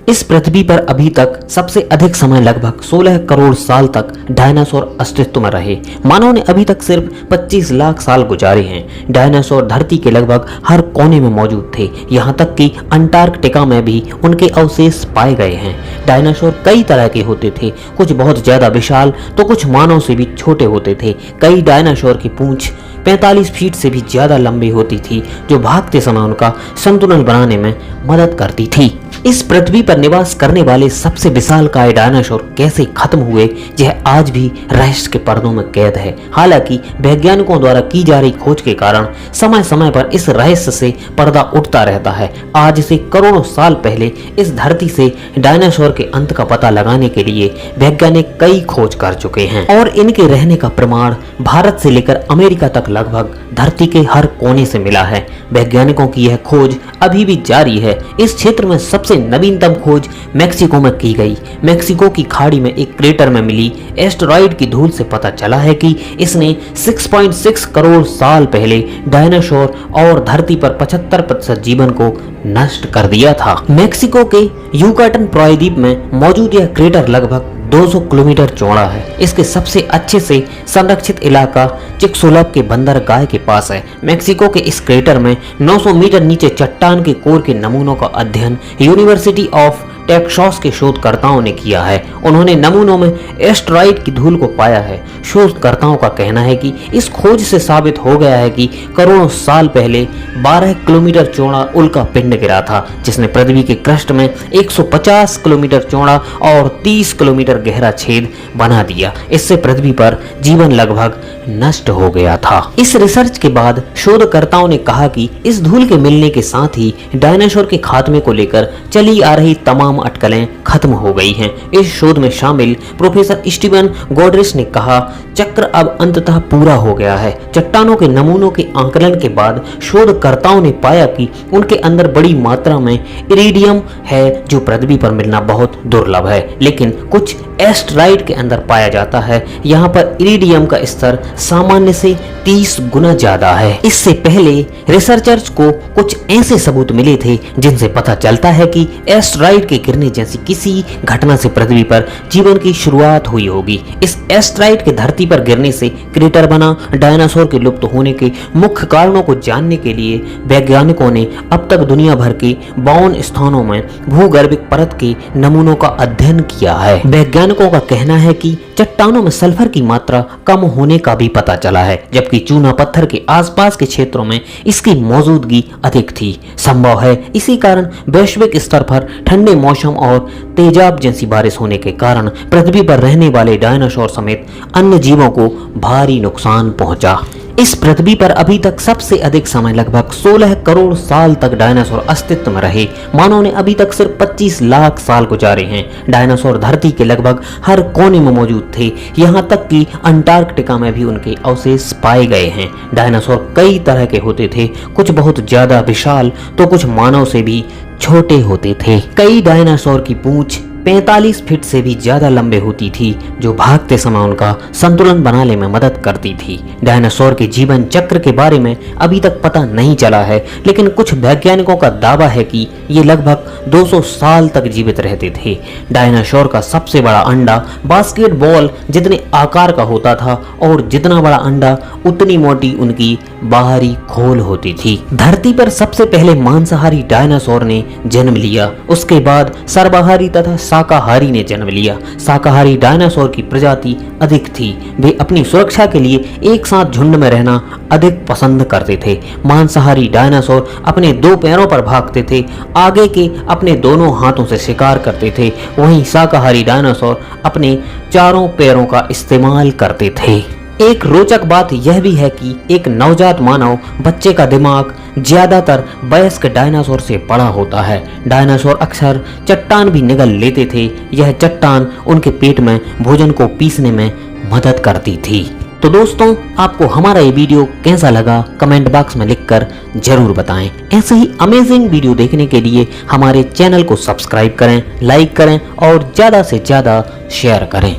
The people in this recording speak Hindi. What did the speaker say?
इस पृथ्वी पर अभी तक सबसे अधिक समय लगभग 16 करोड़ साल तक डायनासोर अस्तित्व में रहे। मानव ने अभी तक सिर्फ 25 लाख साल गुजारे हैं। डायनासोर धरती के लगभग हर कोने में मौजूद थे, यहाँ तक कि अंटार्कटिका में भी उनके अवशेष पाए गए हैं। डायनासोर कई तरह के होते थे, कुछ बहुत ज्यादा विशाल तो कुछ मानव से भी छोटे होते थे। कई डायनासोर की पूंछ 45 फीट से भी ज्यादा लंबी होती थी, जो भागते समय उनका संतुलन बनाने में मदद करती थी। इस पृथ्वी पर निवास करने वाले सबसे विशालकाय डायनासोर कैसे खत्म हुए, यह आज भी रहस्य के पर्दों में कैद है। हालांकि वैज्ञानिकों द्वारा की जा रही खोज के कारण समय समय पर इस रहस्य से पर्दा उठता रहता है। आज से करोड़ों साल पहले इस धरती से डायनासोर के अंत का पता लगाने के लिए वैज्ञानिक कई खोज कर चुके हैं और इनके रहने का प्रमाण भारत से लेकर अमेरिका तक लगभग धरती के हर कोने से मिला है। वैज्ञानिकों की यह खोज अभी भी जारी है। इस क्षेत्र में सबसे नवीनतम खोज मेक्सिको में की गई। मेक्सिको की खाड़ी में एक क्रेटर में मिली एस्टेरॉयड की धूल से पता चला है कि इसने 6.6 करोड़ साल पहले डायनासोर और धरती पर 75% जीवन को नष्ट कर दिया था। मेक्सिको के युकाटन प्रायद्वीप में मौजूद यह क्रेटर लगभग 200 किलोमीटर चौड़ा है। इसके सबसे अच्छे से संरक्षित इलाका चिक्सोलप के बंदरगाह के पास है। मेक्सिको के इस क्रेटर में 900 मीटर नीचे चट्टान के कोर के नमूनों का अध्ययन यूनिवर्सिटी ऑफ टेक्सास के शोधकर्ताओं ने किया है। उन्होंने नमूनों में एस्टेरॉयड की धूल को पाया है। शोधकर्ताओं का कहना है कि इस खोज से साबित हो गया है कि करोड़ों साल पहले 12 किलोमीटर चौड़ा उल्का पिंड गिरा था, जिसने पृथ्वी के क्रस्ट में 150 किलोमीटर चौड़ा और 30 किलोमीटर गहरा छेद बना दिया। इससे पृथ्वी पर जीवन लगभग नष्ट हो गया था। इस रिसर्च के बाद शोधकर्ताओं ने कहा कि इस धूल के मिलने के साथ ही डायनासोर के खात्मे को लेकर चली आ रही तमाम अटकलें खत्म हो गई हैं। इस शोध में शामिल प्रोफेसर स्टीवन गोड्रिच ने कहा, चक्र अब अंततः पूरा हो गया है। चट्टानों के नमूनों के आंकलन के बाद शोधकर्ताओं ने पाया कि उनके अंदर बड़ी मात्रा में इरिडियम है, जो पृथ्वी पर मिलना बहुत दुर्लभ है, लेकिन कुछ एस्टेरॉयड के अंदर पाया जाता है। यहाँ पर इरिडियम का स्तर सामान्य से 30 गुना ज्यादा है। इससे पहले रिसर्चर्स को कुछ ऐसे सबूत मिले थे जिनसे पता चलता है कि एस्टेरॉयड के गिरने जैसी किसी घटना से पृथ्वी पर जीवन की शुरुआत हुई होगी। इस एस्टेरॉयड के धरती पर गिरने से क्रेटर बना। डायनासोर के लुप्त होने के मुख्य कारणों को जानने के लिए वैज्ञानिकों ने अब तक दुनिया भर के 52 स्थानों में भूगर्भिक परत के नमूनों का अध्ययन किया है। वैज्ञानिकों का कहना है कि चट्टानों में सल्फर की मात्रा कम होने का भी पता चला है, जबकि चूना पत्थर के आसपास के क्षेत्रों में इसकी मौजूदगी अधिक थी। संभव है इसी कारण वैश्विक स्तर पर ठंडे मौसम और तेजाब जैसी बारिश होने के कारण पृथ्वी पर रहने वाले डायनासोर समेत अन्य जीवों को भारी नुकसान पहुंचा। इस पृथ्वी पर अभी तक सबसे अधिक समय लगभग 16 करोड़ साल तक डायनासोर अस्तित्व में रहे। मानव ने अभी तक सिर्फ 25 लाख साल गुजारे हैं। डायनासोर धरती के लगभग हर कोने में मौजूद थे, यहाँ तक कि अंटार्कटिका में भी उनके अवशेष पाए गए हैं। डायनासोर कई तरह के होते थे, कुछ बहुत ज्यादा विशाल तो कुछ मानव से भी छोटे होते थे। कई डायनासोर की पूंछ 45 फीट से भी ज्यादा लंबे होती थी, जो भागते समय उनका संतुलन बनाने में मदद करती थी। डायनासोर के जीवन चक्र के बारे में अभी तक पता नहीं चला है, लेकिन कुछ वैज्ञानिकों का दावा है कि ये लगभग 200 साल तक जीवित रहते थे। डायनासोर का सबसे बड़ा अंडा बास्केटबॉल जितने आकार का होता था और जितना बड़ा अंडा उतनी मोटी उनकी बाहरी खोल होती थी। धरती पर सबसे पहले मांसाहारी डायनासोर ने जन्म लिया, उसके बाद सर्वाहारी तथा शाकाहारी ने जन्म लिया। शाकाहारी डायनासोर की प्रजाति अधिक थी। वे अपनी सुरक्षा के लिए एक साथ झुंड में रहना अधिक पसंद करते थे। मांसाहारी डायनासोर अपने 2 पैरों पर भागते थे, आगे के अपने दोनों हाथों से शिकार करते थे। वहीं शाकाहारी डायनासोर अपने चारों पैरों का इस्तेमाल करते थे। एक रोचक बात यह भी है कि एक नवजात मानव बच्चे का दिमाग ज्यादातर वयस्क डायनासोर से बड़ा होता है। डायनासोर अक्सर चट्टान भी निगल लेते थे। यह चट्टान उनके पेट में भोजन को पीसने में मदद करती थी। तो दोस्तों, आपको हमारा ये वीडियो कैसा लगा कमेंट बॉक्स में लिखकर जरूर बताएं। ऐसे ही अमेजिंग वीडियो देखने के लिए हमारे चैनल को सब्सक्राइब करें, लाइक करें और ज्यादा से ज्यादा शेयर करें।